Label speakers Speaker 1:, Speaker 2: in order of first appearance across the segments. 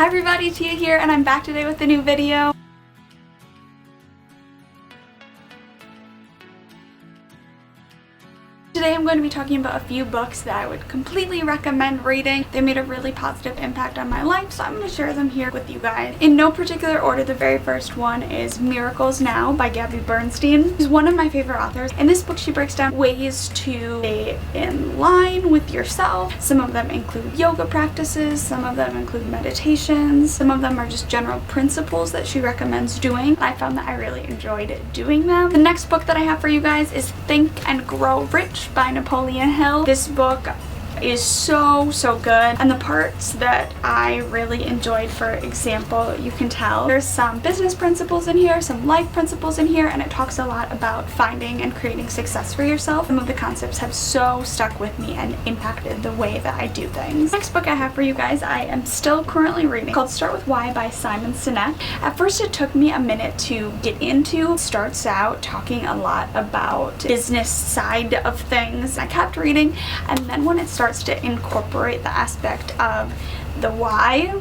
Speaker 1: Hi everybody, Tia here, and I'm back today with a new video. Today I'm going to be talking about a few books that I would completely recommend reading. They made a really positive impact on my life, so I'm going to share them here with you guys. In no particular order, the very first one is Miracles Now by Gabby Bernstein. She's one of my favorite authors. In this book, she breaks down ways to stay in line with yourself. Some of them include yoga practices, some of them include meditations, some of them are just general principles that she recommends doing. I found that I really enjoyed doing them. The next book that I have for you guys is Think and Grow Rich by Napoleon Hill. This book is so good, and the parts that I really enjoyed, for example, you can tell there's some business principles in here, some life principles in here, and it talks a lot about finding and creating success for yourself. Some of the concepts have so stuck with me and impacted the way that I do things. Next book I have for you guys, I am still currently reading, called Start With Why by Simon Sinek. At first it took me a minute to get into. It starts out talking a lot about business side of things. I kept reading, and then when it starts to incorporate the aspect of the why,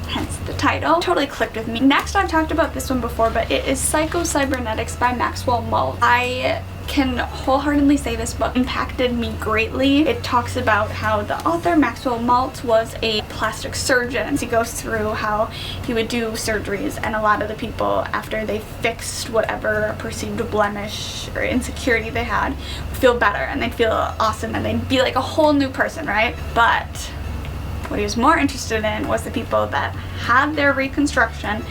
Speaker 1: hence the title, totally clicked with me. Next, I've talked about this one before, but it is Psycho-Cybernetics by Maxwell Maltz. I can wholeheartedly say this book impacted me greatly. It talks about how the author, Maxwell Maltz, was a plastic surgeon. He goes through how he would do surgeries, and a lot of the people, after they fixed whatever perceived blemish or insecurity they had, would feel better and they'd feel awesome and they'd be like a whole new person, right? But what he was more interested in was the people that had their reconstruction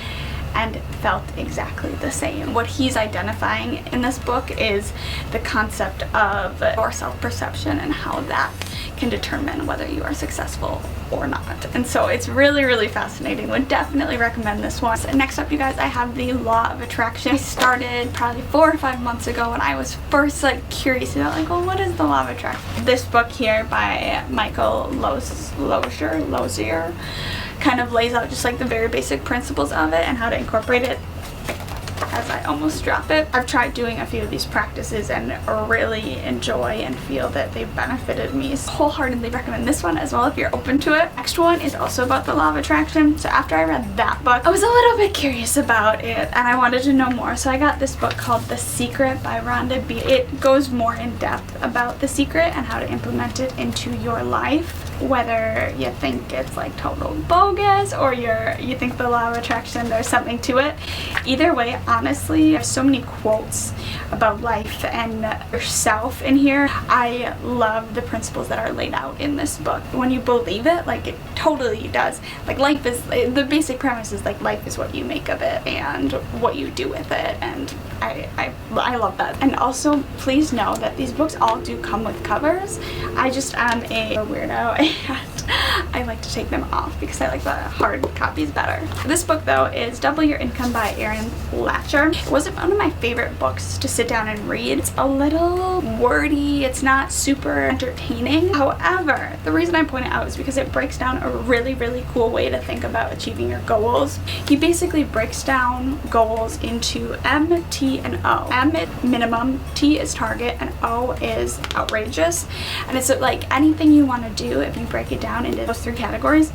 Speaker 1: and felt exactly the same. What he's identifying in this book is the concept of your self-perception and how that can determine whether you are successful or not. And so it's really fascinating. Would definitely recommend this one. So next up, you guys, I have The Law of Attraction. I started probably 4 or 5 months ago when I was first curious about well, what is the Law of Attraction? This book here by Michael Lozier kind of lays out just the very basic principles of it and how to incorporate it. As I almost drop it, I've tried doing a few of these practices and really enjoy and feel that they've benefited me. So wholeheartedly recommend this one as well if you're open to it. Next one is also about the Law of Attraction. So after I read that book, I was a little bit curious about it and I wanted to know more. So I got this book called The Secret by Rhonda B. It goes more in depth about the secret and how to implement it into your life. Whether you think it's total bogus or you think the Law of Attraction, there's something to it. Either way, honestly, there's so many quotes about life and yourself in here. I love the principles that are laid out in this book. When you believe it, it totally does. Life is, the basic premise is life is what you make of it and what you do with it, and I love that. And also, please know that these books all do come with covers. I just am a weirdo and I like to take them off because I like the hard copies better. This book though is Double Your Income by Erin Latcher. It wasn't one of my favorite books to sit down and read. It's a little wordy, it's not super entertaining. However, the reason I point it out is because it breaks down a really cool way to think about achieving your goals. He basically breaks down goals into M, T, and O. M is minimum, T is target, and O is outrageous. And it's anything you want to do, if you break it down into those 3 categories,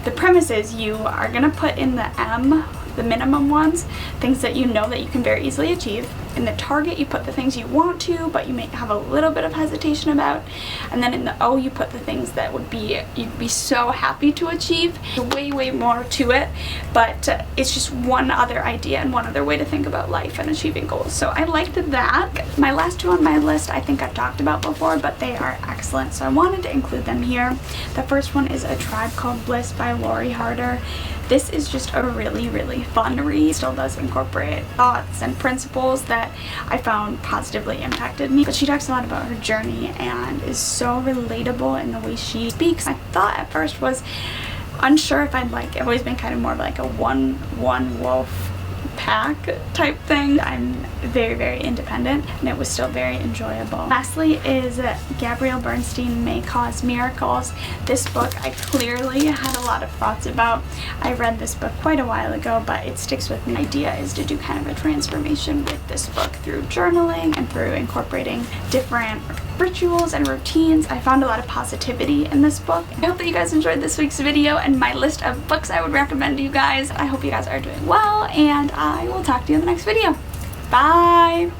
Speaker 1: the premise is you are going to put in the M, the minimum ones, things that you know that you can very easily achieve. In the target, you put the things you want to, but you may have a little bit of hesitation about. And then in the O, you put the things that you'd be so happy to achieve. Way more to it, but it's just one other idea and one other way to think about life and achieving goals. So I liked that. My last 2 on my list I think I've talked about before, but they are excellent, so I wanted to include them here. The first one is A Tribe Called Bliss by Lori Harder. This is just a really fun read. It still does incorporate thoughts and principles that I found positively impacted me. But she talks a lot about her journey and is so relatable in the way she speaks. I thought at first was unsure if I'd I've always been kind of more of a one wolf pack type thing. I'm very independent, and it was still very enjoyable. Lastly is Gabrielle Bernstein, May Cause Miracles. This book I clearly had a lot of thoughts about. I read this book quite a while ago, but it sticks with me. The idea is to do kind of a transformation with this book through journaling and through incorporating different rituals and routines. I found a lot of positivity in this book. I hope that you guys enjoyed this week's video and my list of books I would recommend to you guys. I hope you guys are doing well, and I will talk to you in the next video. Bye!